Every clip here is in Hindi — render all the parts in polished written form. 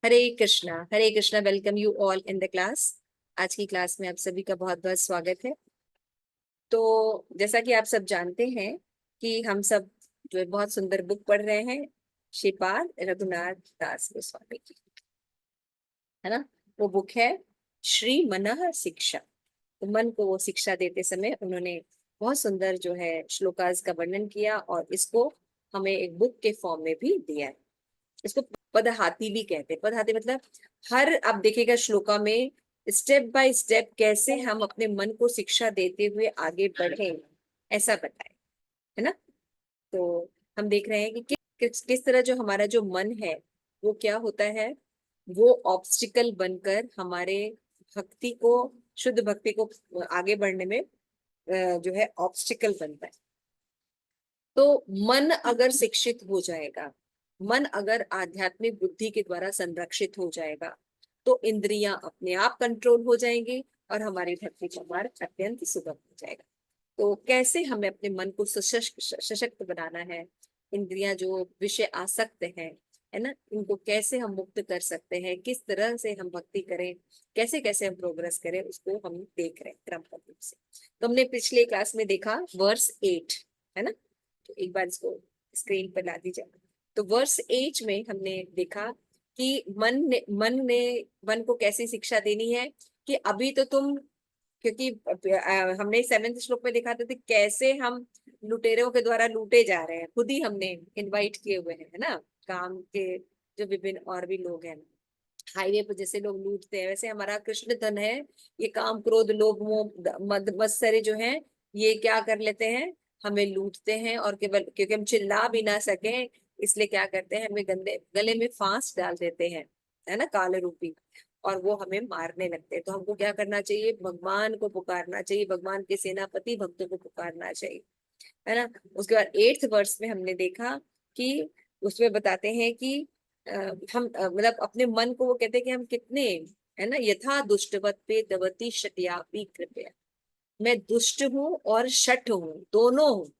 Hare Krishna. Welcome you all in the class. आज की क्लास में आप सभी का बहुत बहुत स्वागत है। तो जैसा कि आप सब जानते हैं कि हम सब जो है बहुत सुंदर बुक पढ़ रहे हैं, श्रीपाद रघुनाथ दास गोस्वामी की, है ना। वो बुक है श्री मनः शिक्षा। तो मन को वो शिक्षा देते समय उन्होंने बहुत सुंदर जो है श्लोकास का वर्णन किया और इसको हमें एक बुक के फॉर्म में भी दिया है। इसको पदहाती भी कहते हैं। पदहाती मतलब हर, आप देखिएगा श्लोका में स्टेप बाय स्टेप कैसे हम अपने मन को शिक्षा देते हुए आगे बढ़े, ऐसा बताए, है ना। तो हम देख रहे हैं कि किस तरह जो हमारा जो मन है वो क्या होता है, वो ऑब्स्टिकल बनकर हमारे भक्ति को, शुद्ध भक्ति को आगे बढ़ने में जो है ऑब्स्टिकल बनता है। तो मन अगर शिक्षित हो जाएगा, मन अगर आध्यात्मिक बुद्धि के द्वारा संरक्षित हो जाएगा, तो इंद्रियां अपने आप कंट्रोल हो जाएंगी और हमारी भक्ति का मार्ग अत्यंत सुगम हो जाएगा। तो कैसे हमें अपने मन को सशक्त बनाना है, इंद्रियां जो विषय आसक्त है ना, इनको कैसे हम मुक्त कर सकते हैं, किस तरह से हम भक्ति करें, कैसे कैसे हम प्रोग्रेस करें, उसको हम देख रहे हैं क्रम पद्धति से। तो हमने पिछले क्लास में देखा वर्स 8, है ना। तो एक बार इसको स्क्रीन पर ला दीजिए। तो वर्स 8 में हमने देखा कि मन को कैसी शिक्षा देनी है कि अभी तो तुम, क्योंकि हमने 7वें श्लोक में देखा था कि कैसे हम लुटेरों के द्वारा लूटे जा रहे हैं, खुद ही हमने इनवाइट किए हुए हैं, है ना। काम के जो विभिन्न और भी लोग हैं, हाईवे पर जैसे लोग लूटते हैं, वैसे हमारा कृष्ण धन है, ये काम क्रोध लोभ मोह मद मत्सर्य जो है, ये क्या कर लेते हैं, हमें लूटते हैं। और केवल क्योंकि हम चिल्ला भी ना सके, इसलिए क्या करते हैं, हमें गंदे गले में फांस डाल देते हैं, है ना, काल रूपी, और वो हमें मारने लगते हैं। तो हमको क्या करना चाहिए, भगवान को पुकारना चाहिए, भगवान के सेनापति भक्तों को पुकारना चाहिए, है ना। उसके बाद 8th वर्ष में हमने देखा कि उसमें बताते हैं कि हम मतलब अपने मन को वो कहते हैं कि हम कितने, है ना, यथा दुष्टवत पे दवती शट्यापि कृपया। मैं दुष्ट हूँ और शठ हूँ, दोनों हूँ,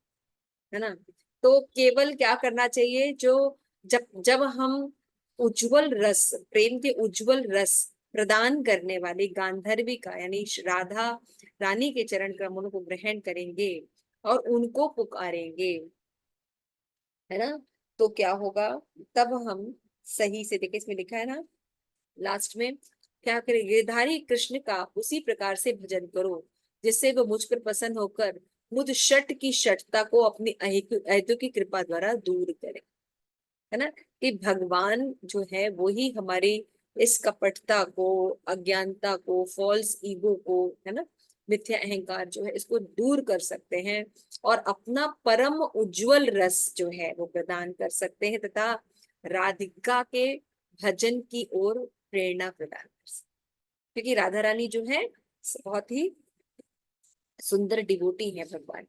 है ना। तो केवल क्या करना चाहिए, जो जब जब हम उज्जवल रस, प्रेम के उज्जवल रस प्रदान करने वाली गांधर्वी का यानी राधा रानी के चरण कमलों को ग्रहण करेंगे और उनको पुकारेंगे, है ना, तो क्या होगा, तब हम सही से, देखिए इसमें लिखा है ना लास्ट में, क्या करें, गिरधारी कृष्ण का उसी प्रकार से भजन करो जिससे वो मुझ पर प्रसन्न होकर मुझ शठ की शठता को अपनी अहेतु की कृपा द्वारा दूर करे, है ना। कि भगवान जो है वो ही हमारी इस कपटता को, अज्ञानता को, फॉल्स ईगो को, है ना, मिथ्या अहंकार जो है, इसको दूर कर सकते हैं और अपना परम उज्जवल रस जो है वो प्रदान कर सकते हैं, तथा राधिका के भजन की ओर प्रेरणा प्रदान कर सकते हैं। क्योंकि राधा रानी जो है बहुत ही सुंदर डिवोटी है भगवान,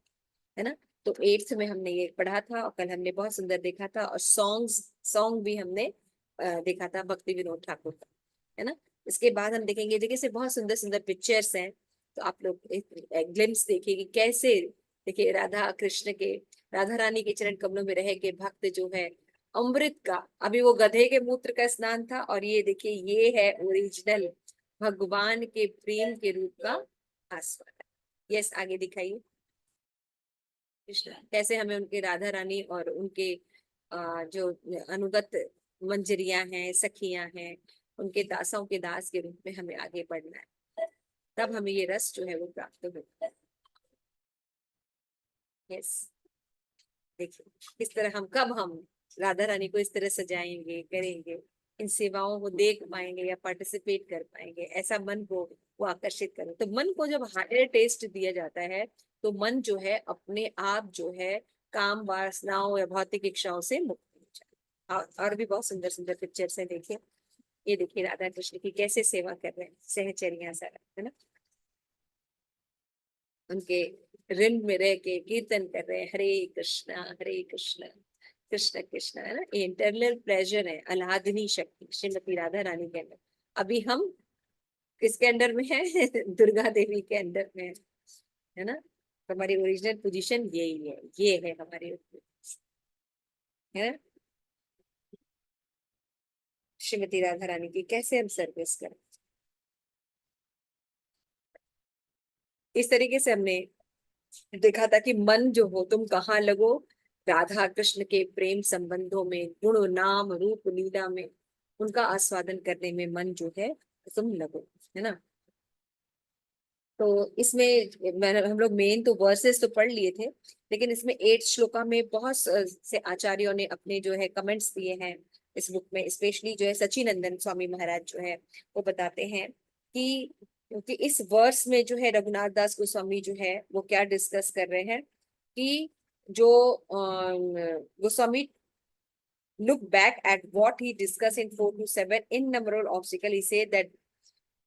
है ना। तो 8th में हमने ये पढ़ा था और कल हमने बहुत सुंदर देखा था, और सॉन्ग भी हमने देखा था भक्ति विनोद ठाकुर का, है ना। इसके बाद हम देखेंगे, देखिए से बहुत सुंदर सुंदर पिक्चर्स हैं, तो आप लोग एक ग्लिम्स देखिए कि कैसे, देखिए राधा कृष्ण के, राधा रानी के चरण कमलों में रह के भक्त जो है अमृत का, अभी वो गधे के मूत्र का स्नान था, और ये देखिए ये है ओरिजिनल भगवान के प्रेम के रूप का आस्वाद। यस, आगे दिखाइए कृष्ण कैसे हमें उनके, राधा रानी और उनके जो अनुगत मंजरियां हैं, सखियां हैं, उनके दासों के दास के रूप में हमें आगे बढ़ना है, तब हमें ये रस जो है वो प्राप्त होता है। यस, देखिए इस तरह हम, कब हम राधा रानी को इस तरह सजाएंगे, करेंगे, इन सेवाओं को देख पाएंगे या पार्टिसिपेट कर पाएंगे, ऐसा मन को वो आकर्षित करें। तो मन को जब हायर टेस्ट दिया जाता है, तो मन जो है अपने आप जो है काम वासनाओं या भौतिक इच्छाओं से मुक्त हो जाए। और भी बहुत सुंदर सुंदर पिक्चर्स हैं, देखिए ये देखिए राधा कृष्ण की कैसे सेवा कर रहे हैं, सहचरिया सारा, है ना, उनके रिम में रह के कीर्तन कर रहे हैं, हरे कृष्ण कृष्ण कृष्ण, है ना। ये इंटरनल प्लेजर है, आह्लादनी शक्ति श्रीमती राधा रानी के अंदर। अभी हम किसके अंडर में है दुर्गा देवी के अंडर में है ना। तो हमारी ओरिजिनल पोजीशन यही है, ये है हमारी, है ना? श्रीमती राधा रानी की कैसे हम सर्विस करें। इस तरीके से हमने देखा था कि मन जो हो तुम कहाँ लगो, राधा कृष्ण के प्रेम संबंधों में, गुण नाम रूप लीला में, उनका आस्वादन करने में मन जो है तुम लगो, है ना। तो इसमें हम लोग मेन तो वर्सेस तो पढ़ लिए थे, लेकिन इसमें 8 श्लोका में बहुत से आचार्यों ने अपने जो है कमेंट्स दिए हैं इस बुक में। स्पेशली जो है सचिनंदन स्वामी महाराज जो है वो बताते हैं कि क्योंकि इस वर्स में जो है रघुनाथ दास गोस्वामी जो है वो क्या डिस्कस कर रहे हैं कि जो Goswami look back at what he discussed in 4 to 7 innumerable obstacle, he said that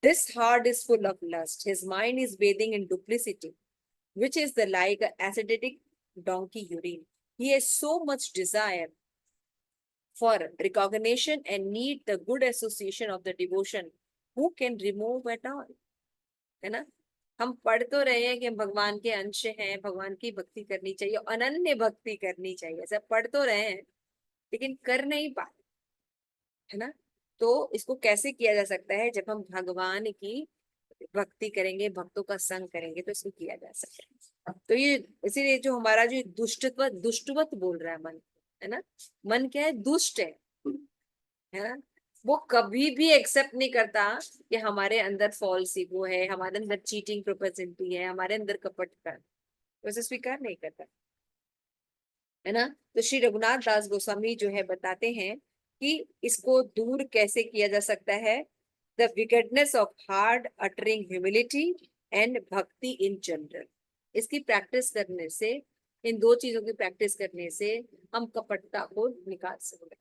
this heart is full of lust, his mind is bathing in duplicity, which is the like acidic donkey urine. He has so much desire for recognition and need the good association of the devotion who can remove at all, है ना। हम पढ़ तो रहे हैं कि हम भगवान के अंश हैं, भगवान की भक्ति करनी चाहिए, अनन्य भक्ति करनी चाहिए, ऐसा पढ़ तो रहे हैं लेकिन कर नहीं पाते, है ना। तो इसको कैसे किया जा सकता है, जब हम भगवान की भक्ति करेंगे, भक्तों का संग करेंगे तो इसको किया जा सकता है। तो ये इसीलिए जो हमारा जो दुष्टवत बोल रहा है मन, है ना, मन क्या है, दुष्ट है ना। वो कभी भी एक्सेप्ट नहीं करता कि हमारे अंदर फॉल्स ईगो है, हमारे अंदर चीटिंग प्रोपेंसिटी है, हमारे अंदर कपट का, वैसे स्वीकार नहीं करता, है ना। तो श्री रघुनाथ दास गोस्वामी जो है बताते हैं कि इसको दूर कैसे किया जा सकता है। The wickedness of heart uttering humility and bhakti in general, इसकी प्रैक्टिस करने से, इन दो चीजों की प्रैक्टिस करने से हम कपटता को निकाल सकते हैं।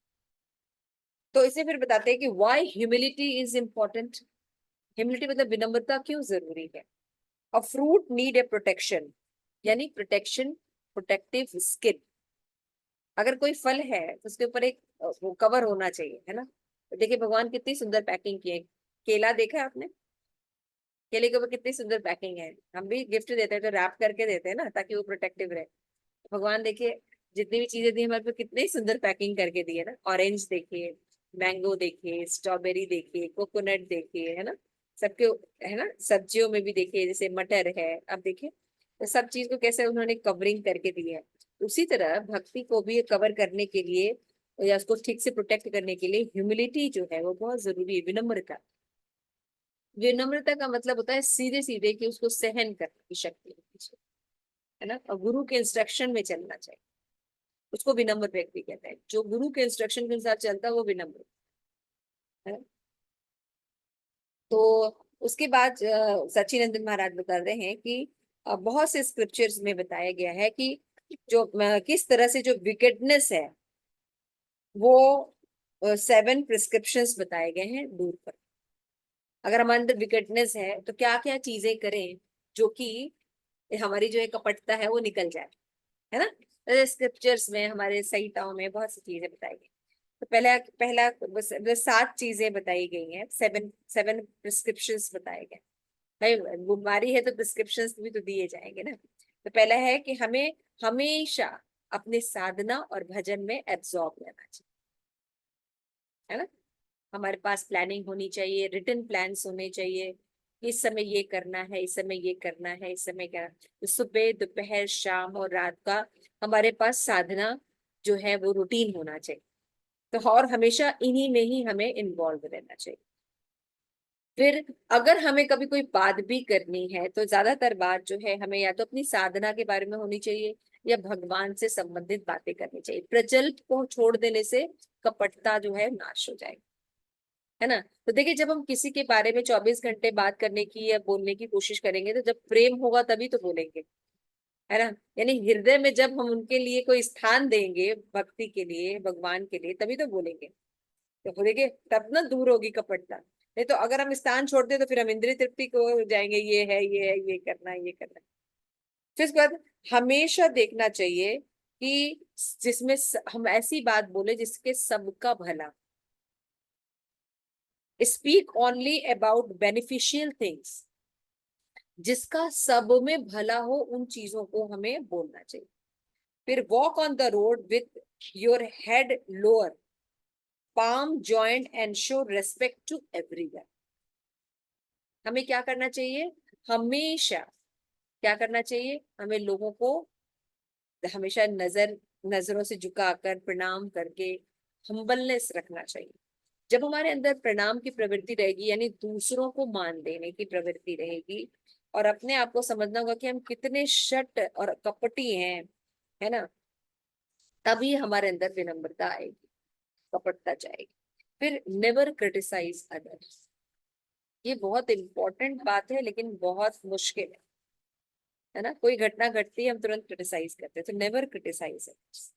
तो इसे फिर बताते हैं कि why humility is important. Humility मतलब विनम्रता क्यों जरूरी है। A fruit need a protection, यानी प्रोटेक्शन, प्रोटेक्टिव स्किन। अगर कोई फल है तो उसके ऊपर एक वो कवर होना चाहिए, है ना। तो देखिए भगवान कितनी सुंदर पैकिंग की है। केला देखा है आपने, केले के ऊपर कितनी सुंदर पैकिंग है। हम भी गिफ्ट देते हैं तो रैप करके देते हैं ना, ताकि वो प्रोटेक्टिव रहे। भगवान देखिए जितनी भी चीजें दी हमारे पे कितनी सुंदर पैकिंग करके दी है ना। ऑरेंज देखिए, मैंगो देखिए, स्ट्रॉबेरी देखिए, कोकोनट देखिए, है ना। सबके, है ना, सब्जियों में भी देखिए, जैसे मटर है, अब देखिए तो सब चीज को कैसे उन्होंने कवरिंग करके दी है। उसी तरह भक्ति को भी कवर करने के लिए या उसको ठीक से प्रोटेक्ट करने के लिए ह्यूमिलिटी जो है वो बहुत जरूरी है, विनम्रता। विनम्रता का मतलब होता है सीधे सीधे कि उसको सहन करने की शक्ति होनी चाहिए, है ना, और गुरु के इंस्ट्रक्शन में चलना चाहिए। उसको विनम्र व्यक्ति कहते हैं, जो गुरु के इंस्ट्रक्शन के अनुसार चलता है वो विनम्र है। तो उसके बाद सच्चिदानंद महाराज बता रहे हैं कि बहुत से स्क्रिप्चर्स में बताया गया है कि जो किस तरह से जो विकेटनेस है वो 7 प्रिस्क्रिप्शंस बताए गए हैं दूर कर। अगर हमारे अंदर विकेटनेस है तो क्या क्या चीजें करें जो कि हमारी जो है कपटता है वो निकल जाए, है ना। स्क्रिप्चर्स में, हमारे संहिताओं में बहुत सी चीजें बताई गई। तो पहला पहला बस 7 चीजें बताई गई हैं, 7 प्रिस्क्रिप्शंस बताए गए। भाई बीमारी है तो प्रिस्क्रिप्शंस भी तो दिए जाएंगे ना। तो पहला है कि हमें हमेशा अपने साधना और भजन में एब्जॉर्ब रहना चाहिए, है ना। हमारे पास प्लानिंग होनी चाहिए, रिटन प्लान्स होने चाहिए। इस समय ये करना है, इस समय ये करना है, इस समय क्या, तो सुबह दोपहर शाम और रात का हमारे पास साधना जो है वो रूटीन होना चाहिए। तो और हमेशा इन्हीं में ही हमें इन्वॉल्व रहना चाहिए। फिर अगर हमें कभी कोई बात भी करनी है तो ज्यादातर बात जो है हमें या तो अपनी साधना के बारे में होनी चाहिए या भगवान से संबंधित बातें करनी चाहिए। प्रचलित को छोड़ देने से कपटता जो है नाश हो जाएगी, है ना। तो देखिए जब हम किसी के बारे में 24 घंटे बात करने की या बोलने की कोशिश करेंगे तो जब प्रेम होगा तभी तो बोलेंगे, है ना। यानी हृदय में जब हम उनके लिए कोई स्थान देंगे, भक्ति के लिए, भगवान के लिए, तभी तो बोलेंगे। तो देखिए तब ना दूर होगी कपटता। नहीं तो अगर हम स्थान छोड़ दे तो फिर हम इंद्रिय तृप्ति को जाएंगे, ये है, ये है, ये करना है, ये करना है। फिर उसके बाद हमेशा देखना चाहिए कि जिसमें हम ऐसी बात बोले जिसके सबका भला। Speak only about beneficial things, जिसका सब में भला हो उन चीजों को हमें बोलना चाहिए। फिर walk on the road with your head lower, palm joined and show respect to everyone. हमें क्या करना चाहिए? हमेशा क्या करना चाहिए? हमें लोगों को हमेशा नजरों से झुकाकर प्रणाम करके हम्बलनेस रखना चाहिए। जब हमारे अंदर प्रणाम की प्रवृत्ति रहेगी, यानी दूसरों को मान देने की प्रवृत्ति रहेगी, और अपने आप को समझना होगा कि हम कितने शट और कपटी हैं, है ना, तभी हमारे अंदर विनम्रता आएगी, कपटता जाएगी। फिर नेवर क्रिटिसाइज अदर्स, ये बहुत इंपॉर्टेंट बात है लेकिन बहुत मुश्किल है ना। कोई घटना घटती है हम तुरंत क्रिटिसाइज करते हैं, तो नेवर क्रिटिसाइज अदर्स।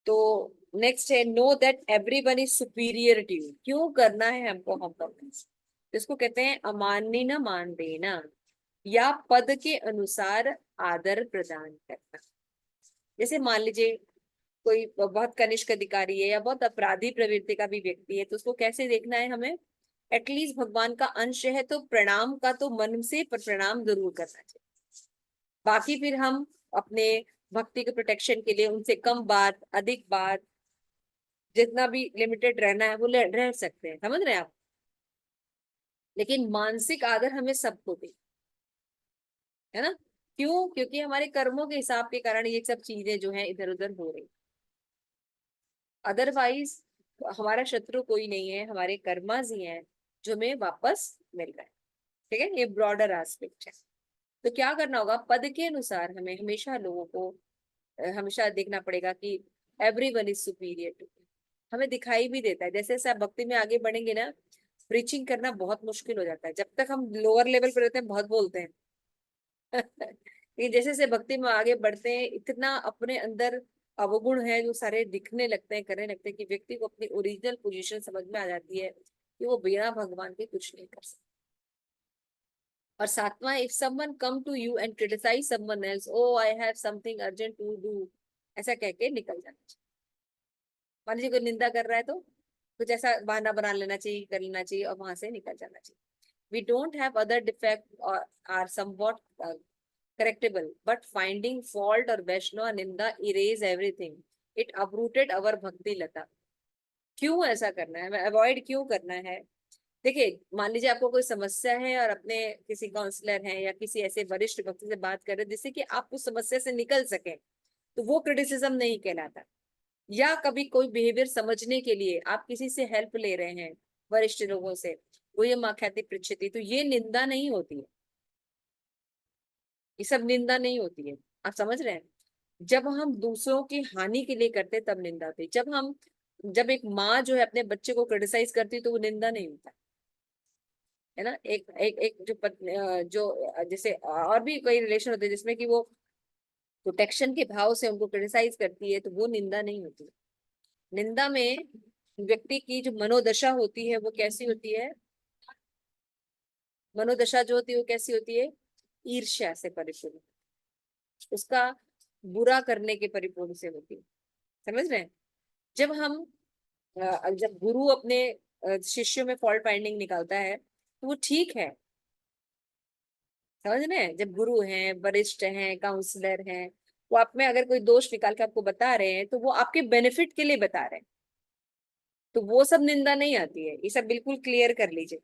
तो नेक्स्ट है know that everyone is superior to you. क्यों करना है हमको हम्बलनेस? इसको कहते हैं अमान्य न मान देना या पद के अनुसार आदर प्रदान करना। जैसे मान लीजिए कोई बहुत कनिष्ठ अधिकारी है या बहुत अपराधी प्रवृत्ति का भी व्यक्ति है, तो उसको कैसे देखना है हमें? एटलीस्ट भगवान का अंश है तो प्रणाम का तो मन से प्रणाम जरूर करना चाहिए। बाकी फिर हम अपने भक्ति के प्रोटेक्शन के लिए उनसे कम बात, अधिक बात, जितना भी लिमिटेड रहना है वो रह सकते हैं, समझ रहे हैं आप। लेकिन मानसिक आदर हमें सबको दे, है ना। क्यों? क्योंकि हमारे कर्मों के हिसाब के कारण ये सब चीजें जो है इधर उधर हो रही। अदरवाइज हमारा शत्रु कोई नहीं है, हमारे कर्माज ही हैं जो हमें वापस मिल रहा है। ठीक है, ये ब्रॉडर एस्पेक्ट है। तो क्या करना होगा? पद के अनुसार हमें हमेशा लोगों को हमेशा देखना पड़ेगा कि एवरीवन इज सुपीरियर टू। हमें दिखाई भी देता है, जैसे जैसे आप भक्ति में आगे बढ़ेंगे ना, प्रीचिंग करना बहुत मुश्किल हो जाता है। जब तक हम लोअर लेवल पर रहते हैं बहुत बोलते हैं लेकिन जैसे जैसे भक्ति में आगे बढ़ते हैं, इतना अपने अंदर अवगुण है जो सारे दिखने लगते हैं, करने लगते हैं, कि व्यक्ति को अपनी ओरिजिनल पोजीशन समझ में आ जाती है कि वो बिना भगवान के कुछ नहीं कर सकता। और सातवां, if someone come to you and criticize someone else, oh I have something urgent to do, ऐसा कह के निकल जाना चाहिए। मान लीजिए कोई निंदा कर रहा है तो कुछ ऐसा बहाना बना लेना चाहिए, कर लेना चाहिए और वहां से निकल जाना चाहिए। We don't have other defect or are somewhat correctable, but finding fault or Vaishnava निंदा erase everything. It uprooted our भक्ति लता। क्यों ऐसा करना है, हमें अवॉइड क्यों करना है? देखिए, मान लीजिए आपको कोई समस्या है और अपने किसी काउंसलर हैं या किसी ऐसे वरिष्ठ व्यक्ति से बात कर रहे हैं जिससे कि आप उस समस्या से निकल सके, तो वो क्रिटिसिज्म नहीं कहलाता। या कभी कोई बिहेवियर समझने के लिए आप किसी से हेल्प ले रहे हैं, वरिष्ठ लोगों से, वो ये माँ ख्याति पृच्छति, तो ये निंदा नहीं होती है, ये सब निंदा नहीं होती है। आप समझ रहे हैं? जब हम दूसरों की हानि के लिए करते तब निंदा होती है। जब एक माँ जो है अपने बच्चे को क्रिटिसाइज करती है तो वो निंदा नहीं होता है ना। एक एक एक जो जैसे और भी कई रिलेशन होते हैं जिसमें कि वो प्रोटेक्शन के भाव से उनको क्रिटिसाइज करती है, तो वो निंदा नहीं होती। निंदा में व्यक्ति की जो मनोदशा होती है वो कैसी होती है? मनोदशा जो होती है वो कैसी होती है? ईर्ष्या से परिपूर्ण, उसका बुरा करने के परिपूर्ण से होती है। समझ रहे हैं? जब गुरु अपने शिष्यों में फॉल्ट फाइंडिंग निकालता है तो वो ठीक है, समझ रहे हैं। जब गुरु हैं, वरिष्ठ हैं, काउंसलर हैं, वो आप में अगर कोई दोष निकाल के आपको बता रहे हैं तो वो आपके बेनिफिट के लिए बता रहे हैं, तो वो सब निंदा नहीं आती है। ये सब बिल्कुल क्लियर कर लीजिए,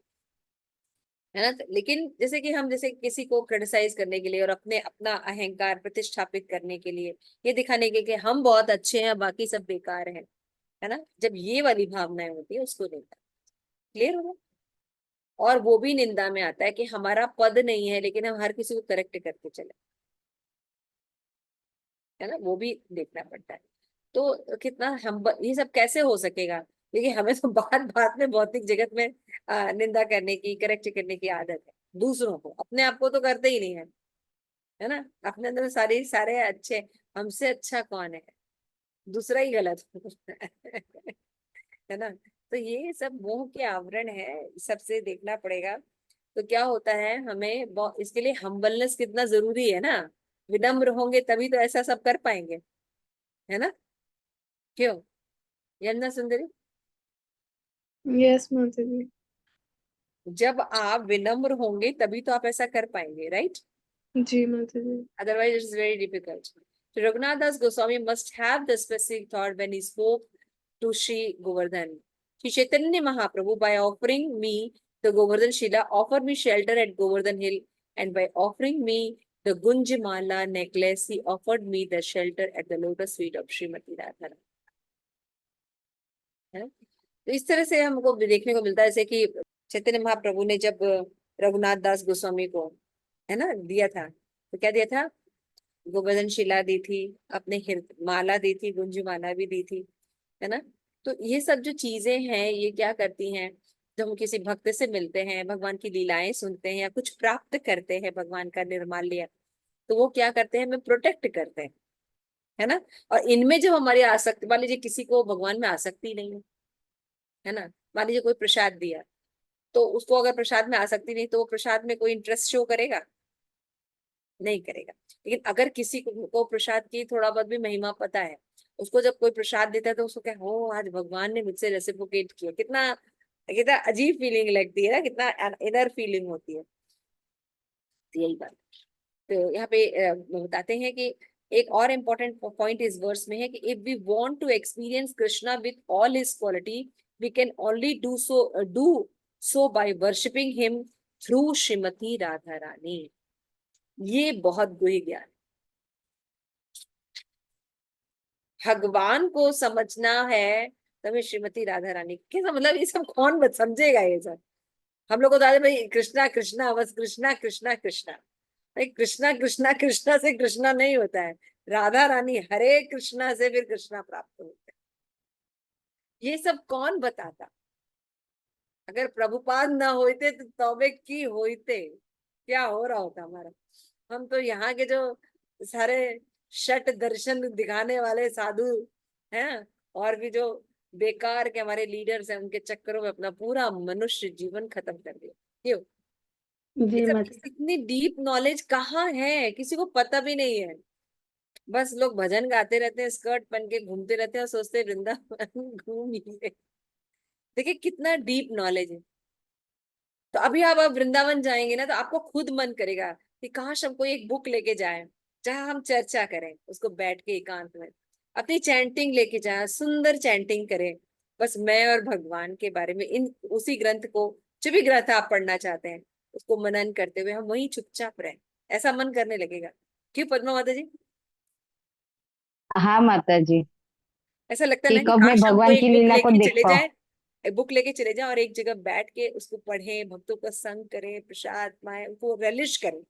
है ना। लेकिन जैसे कि हम जैसे किसी को क्रिटिसाइज करने के लिए और अपना अहंकार प्रतिष्ठापित करने के लिए, ये दिखाने के लिए कि हम बहुत अच्छे हैं बाकी सब बेकार है ना, जब ये वाली भावनाएं होती है उसको निंदा। क्लियर होगा? और वो भी निंदा में आता है कि हमारा पद नहीं है लेकिन हम हर किसी को करेक्ट करके चले, है ना, वो भी देखना पड़ता है। तो कितना हम ये सब कैसे हो सकेगा? क्योंकि हमें तो बात बात में भौतिक जगत में निंदा करने की, करेक्ट करने की आदत है। दूसरों को, अपने आप को तो करते ही नहीं है ना। अपने अंदर सारे सारे अच्छे, हमसे अच्छा कौन है? दूसरा ही गलत है ना। तो ये सब मोह के आवरण है, सबसे देखना पड़ेगा। तो क्या होता है, हमें इसके लिए हम्बलनेस कितना जरूरी है ना। विनम्र होंगे तभी तो ऐसा सब कर पाएंगे, है ना। क्यों? यमुना सुंदरी, यस माता जी। जब आप विनम्र होंगे तभी तो आप ऐसा कर पाएंगे, राइट? जी माता जी। Otherwise, it's very difficult. So Raghunath Das Goswami must have the specific thought when he spoke to Sri Govardhan. Sri Chaitanya Mahaprabhu, by offering me the Govardhan Shila, offered me shelter at Govardhan Hill, and by offering me the Gunjimala necklace, he offered me the shelter at the lotus feet of Srimati Radharani. है? तो इस तरह से हमको देखने को मिलता है, जैसे कि चैतन्य महाप्रभु ने जब रघुनाथ दास गोस्वामी को, है ना, दिया था, तो क्या दिया था? गोवर्धन शिला दी थी, अपने माला दी थी, गुंज माला भी दी थी, है ना। तो ये सब जो चीजें हैं, ये क्या करती हैं, जब हम किसी भक्त से मिलते हैं, भगवान की लीलाएं सुनते हैं या कुछ प्राप्त करते हैं भगवान का निर्माल्य, तो वो क्या करते हैं, हमें प्रोटेक्ट करते हैं, है ना। और इनमें जब हमारी आसक्ति, मान लीजिए किसी को भगवान में आसक्ति नहीं है ना, मान लीजिए कोई प्रसाद दिया, तो उसको अगर प्रसाद में आसक्ति नहीं, तो वो प्रसाद में कोई इंटरेस्ट शो करेगा? नहीं करेगा। लेकिन अगर किसी को प्रसाद की थोड़ा बहुत भी महिमा पता है, उसको जब कोई प्रसाद देता है, तो उसको क्या, हो आज भगवान ने मुझसे रेसिप्रोकेट किया, कितना कितना अजीब फीलिंग लगती है ना, कितना इनर फीलिंग होती है। तो यही बात। तो यहाँ पे बताते हैं कि एक और इम्पोर्टेंट पॉइंट इस वर्स में है कि if we want to experience Krishna with all his quality, we can only do so by worshipping him through Shrimati Radha Rani. ये बहुत गूढ़ ज्ञान। भगवान को समझना है तभी श्रीमती राधा रानी, कैसा मतलब, ये सब कौन समझेगा ये सब? हम लोग को तो भाई कृष्णा कृष्णा, बस कृष्णा कृष्णा कृष्णा। भाई कृष्णा कृष्णा कृष्णा से कृष्णा नहीं होता है, राधा रानी हरे कृष्णा से फिर कृष्णा प्राप्त होता है। ये सब कौन बताता? अगर प्रभुपाद ना होते तो तौबे की होते, क्या हो रहा होता हमारा। हम तो यहाँ के जो सारे शट दर्शन दिखाने वाले साधु हैं, और भी जो बेकार के हमारे लीडर्स हैं, उनके चक्करों में अपना पूरा मनुष्य जीवन खत्म कर दिया। क्यों? ये जी सब माता इतनी डीप नॉलेज कहाँ है, किसी को पता भी नहीं है। बस लोग भजन गाते रहते हैं, स्कर्ट पहन के घूमते रहते हैं और सोचते हैं वृंदावन घूम ही ले। देखिए कितना डीप नॉलेज है। तो अभी आप वृंदावन जाएंगे ना, तो आपको खुद मन करेगा कि काश हमको एक बुक लेके जाए, जहां हम चर्चा करें, उसको बैठ के एकांत में अपनी चैंटिंग लेके जाए, सुंदर चैंटिंग करें, बस मैं और भगवान के बारे में, इन उसी ग्रंथ को, जो भी ग्रंथ आप पढ़ना चाहते हैं, उसको मनन करते हुए हम वहीं चुपचाप रहे, ऐसा मन करने लगेगा। क्यों पद्मा माता जी? हाँ माता जी, ऐसा लगता है कि ना कि कब मैं काश हमको भगवान की एक बुक लीला को लेके देख चले पाऊँ। जाए, एक बुक लेके चले जाए और एक जगह बैठ के उसको पढ़ें, भक्तों का संग करें, प्रसाद पाएं, उनको रेलिश करें,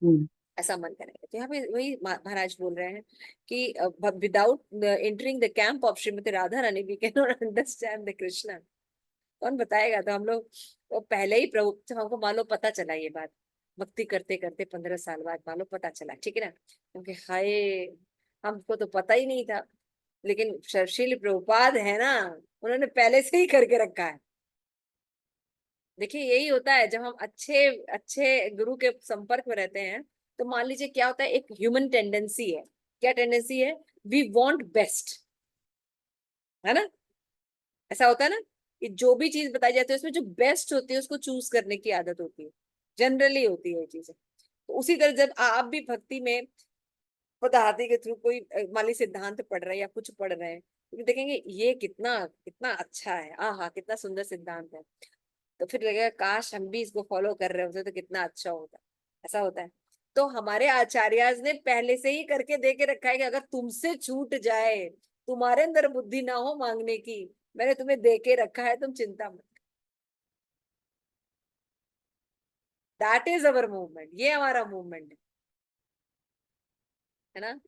हम्म। ऐसा मन करेगा। तो यहाँ पे वही महाराज बोल रहे हैं कि without entering the camp of Shrimati Radha Rani we can not understand the Krishna. कौन बताएगा? तो हम लोग तो पहले ही प्रभु, जब हमको मालूम पता चला ये बात, भक्ति करते करते 15 साल बाद मालूम पता चला, ठीक है ना, क्योंकि हाय, हमको तो पता ही नहीं था। लेकिन श्रील प्रभुपाद है ना, उन्होंने पहले से ही करके रखा है। देखिए यही होता है जब हम अच्छे अच्छे गुरु के संपर्क में रहते हैं, तो मान लीजिए क्या होता है, एक ह्यूमन टेंडेंसी है। क्या टेंडेंसी है? वी वांट बेस्ट, है ना। ऐसा होता है ना कि जो भी चीज बताई जाती है उसमें जो बेस्ट होती है उसको चूज करने की आदत होती है, जनरली होती है ये चीजें। तो उसी तरह जब आप भी भक्ति में पदार्थी के थ्रू कोई मान लीजिए सिद्धांत पढ़ रहे हैं या कुछ पढ़ रहे हैं, तो देखेंगे ये कितना कितना अच्छा है, हाँ कितना सुंदर सिद्धांत है, तो फिर लगेगा काश हम भी इसको फॉलो कर रहे होते तो कितना अच्छा होता। ऐसा होता है। तो हमारे आचार्य ने पहले से ही करके दे के रखा है कि अगर तुमसे छूट जाए, तुम्हारे अंदर बुद्धि ना हो मांगने की, मैंने तुम्हें दे के रखा है, तुम चिंता मत। दैट इज अवर मूवमेंट, ये हमारा मूवमेंट है ना।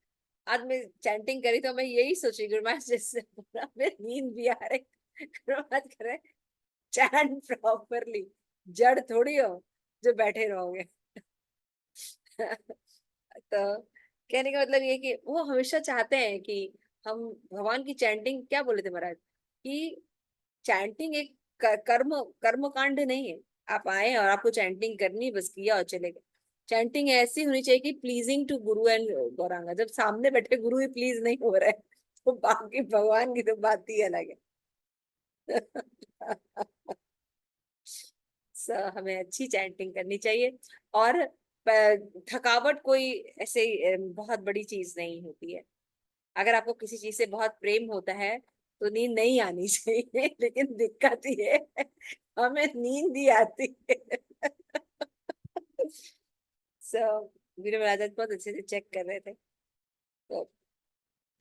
आज मैं चैंटिंग करी तो मैं यही सोची, गुरु महाराज जैसे पूरा में नींद भी आ रही, गुरु महाराज कह रहे चैंट प्रॉपरली, जड़ थोड़ी हो जो बैठे रहोगे। तो कहने का मतलब ये कि वो हमेशा चाहते हैं कि हम भगवान की चैंटिंग, क्या बोले थे महाराज, कि चैंटिंग एक कर्म कर्म कांड नहीं है। आप आए और आपको चैंटिंग करनी, बस किया और चले गए। चैंटिंग ऐसी होनी चाहिए कि pleasing to Guru and Gauranga. जब सामने बैठे गुरु ही प्लीज नहीं हो रहा है, तो बाकी भगवान की तो बात ही अलग है। हमें अच्छी चैंटिंग करनी चाहिए। और थकावट कोई ऐसे बहुत बड़ी चीज नहीं होती है। अगर आपको किसी चीज से बहुत प्रेम होता है, तो नींद नहीं आनी चाहिए, लेकिन दिक्कत ये है हमें नींद ही आती है। सो वीर महाराज बहुत अच्छे से चेक कर रहे थे। तो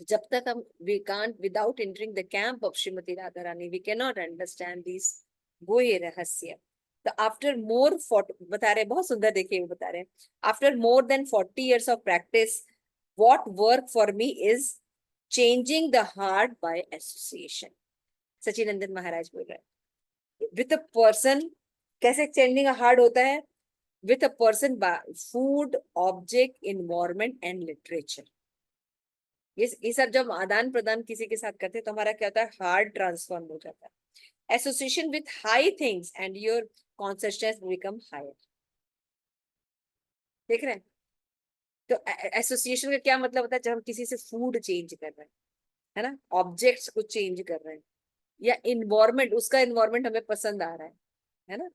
जब तक हम we can't without entering the camp of Shrimati Radha Rani we can not understand this गोये रहस्य। तो आफ्टर मोर 40 बता रहे, बहुत सुंदर, देखिए वो बता रहे हैं, after more than 40 years of practice what work for me is changing the heart by association। Sachinandan Maharaj बोल रहे हैं विथ अ पर्सन, कैसे चेंजिंग अ हार्ट होता है, with a person, food, object, environment and literature. ये सब जब आदान प्रदान किसी के साथ करते हैं तो हमारा क्या होता है, हार्ट ट्रांसफॉर्म हो जाता है। Association with high things and your consciousness become higher. देख रहे हैं? तो एसोसिएशन का क्या मतलब होता है, जब हम किसी से फूड चेंज कर रहे हैं, है ना, ऑब्जेक्ट्स को चेंज कर रहे हैं, या इन्वायरमेंट, उसका इन्वायरमेंट हमें पसंद आ रहा है ना,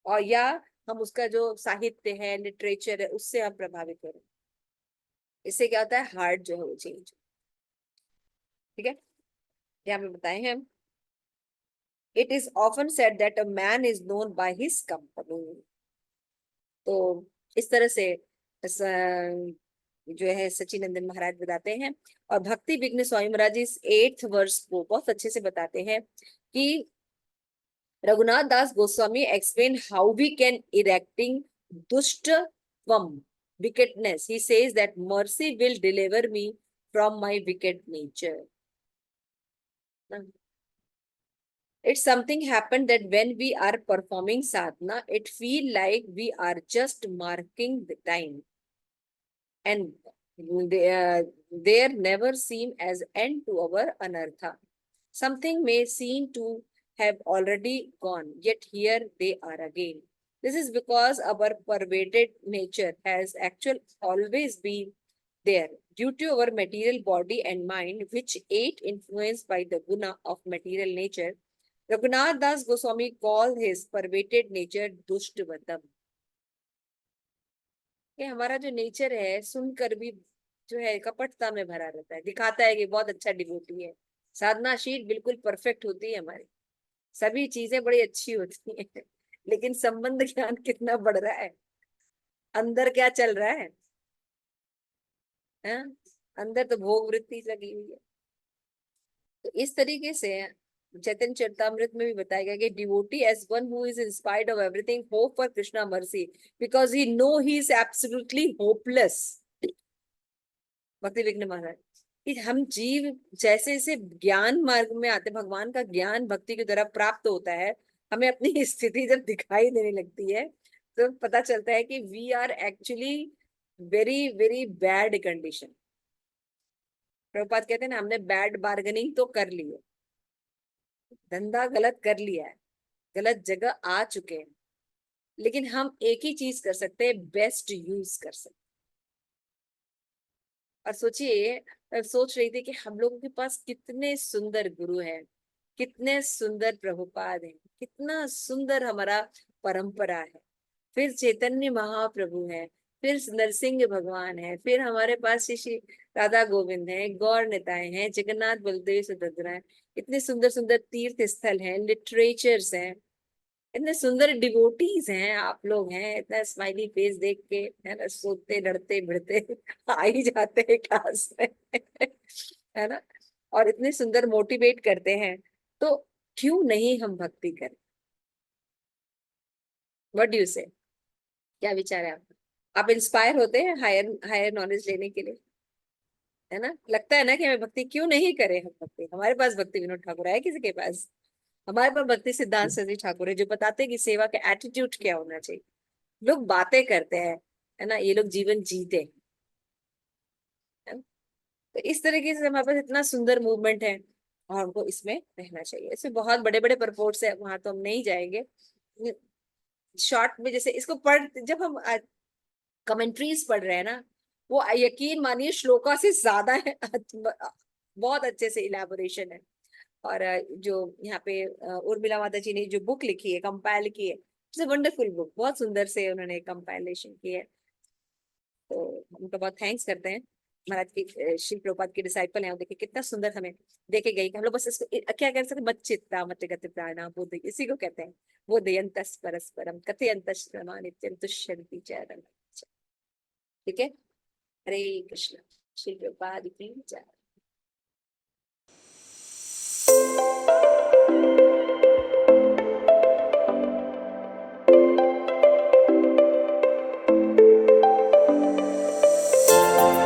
और या हम उसका जो साहित्य है, लिटरेचर है, उससे हम प्रभावित हो रहे हैं। इससे क्या होता है, हार्ट जो है वो चेंज। ठीक है, यहाँ पे बताए हैं, it is often said that a man is known by his company. तो इस तरह से जो है सचिनंदन महाराज बताते हैं। और भक्ति विघ्न स्वामी महाराज इस 8th वर्ष को बहुत अच्छे से बताते हैं कि रघुनाथ दास Goswami explain how we can erecting दुष्टत्वम, wickedness. He says that mercy will deliver me from my wicked nature. It's something happened that when we are performing sadhana, it feel like we are just marking the time, and there never seem as end to our anartha. Something may seem to have already gone, yet here they are again. This is because our pervaded nature has actually always been there due to our material body and mind, which ate influenced by the guna of material nature. Raghunath Das Goswami called his pervaded nature Dushtvadam। ये हमारा जो नेचर है सुनकर भी जो है कपटता में भरा रहता है, दिखाता है कि बहुत अच्छा डिवोटी है, साधना शीट बिल्कुल परफेक्ट होती है हमारी, सभी चीजें बड़ी अच्छी होती हैं, लेकिन संबंध ज्ञान कितना बढ़ रहा है, अंदर क्या चल रहा है, हैं? अंदर तो भोग वृत्ति लगी हुई है। तो इस तरीके से चैतन्य चरितामृत में भी बताया गया कि devotee as one who is inspired of everything hope for Krishna mercy because he know he is absolutely hopeless. Bhakti Vighna महाराज कि हम जीव जैसे जैसे ज्ञान मार्ग में आते, भगवान का ज्ञान भक्ति की तरह प्राप्त होता है, हमें अपनी स्थिति जब दिखाई देने लगती है तो पता चलता है कि we are actually very very bad condition. Prabhupada कहते हैं ना, हमने बैड बार्गेनिंग तो कर ली है, धंधा गलत कर लिया है, गलत जगह आ चुके हैं, लेकिन हम एक ही चीज कर सकते हैं, बेस्ट यूज कर सकते हैं। और सोचिए, मैं सोच रही थी कि हम लोगों के पास कितने सुंदर गुरु हैं, कितने सुंदर प्रभुपाद हैं, कितना सुंदर हमारा परंपरा है, फिर चैतन्य महाप्रभु है, फिर नरसिंह भगवान है, फिर हमारे पास श्री श्री राधा गोविंद है, गौर निताय हैं, जगन्नाथ बलदेव सुभद्रा है, इतने सुंदर सुंदर तीर्थ स्थल हैं, लिटरेचर्स हैं, इतने सुंदर डिवोटीज हैं, आप लोग हैं, इतना स्माइली फेस देख के है ना, सोते लड़ते भिड़ते आ ही जाते हैं क्लास में है ना, और इतने सुंदर मोटिवेट करते हैं, तो क्यों नहीं हम भक्ति करें? व्हाट डू यू से, क्या विचार है आपका? आप इंस्पायर होते हैं हायर हायर नॉलेज लेने के लिए, है ना, लगता है ना कि हमें भक्ति क्यों नहीं करें, हम भक्ति, हमारे पास भक्ति विनोद ठाकुर है किसी के पास, हमारे पास भक्ति सिद्धांत सरस्वती ठाकुर है जो बताते हैं कि सेवा का एटीट्यूड क्या होना चाहिए। लोग बातें करते हैं, है ना, ये लोग जीवन जीते हैं, है ना? तो इस तरीके से हमारे पास इतना सुंदर मूवमेंट है और हमको इसमें रहना चाहिए। इसमें बहुत बड़े बड़े प्रपोर्ट्स है, वहां तो हम नहीं जाएंगे। शॉर्ट में जैसे इसको पढ़, जब हम कमेंट्रीज पढ़ रहे हैं ना, वो यकीन मानिए श्लोका से ज्यादा है, बहुत अच्छे से इलेबोरेशन है। और जो यहाँ पे उर्मिला माता जी ने जो बुक लिखी है, कंपाइल की है, इट्स अ वंडरफुल बुक, बहुत सुंदर से उन्होंने कंपाइलेशन की है, तो उनका बहुत थैंक्स करते हैं। महाराज की श्री प्रभुपाद के डिसाइपल हैं, वो देखिए कितना सुंदर हमें देखे गई कि हम लोग बस इसको क्या कह सकते, मच्चित्ता मत गति प्राणा बोध, इसी को कहते हैं बोधयंतस परस्परम कथयंतस नित्यं तुष्यन्ति च रमन्ति च। ठीक है, हरे कृष्ण। श्री प्रभुपाद की जय।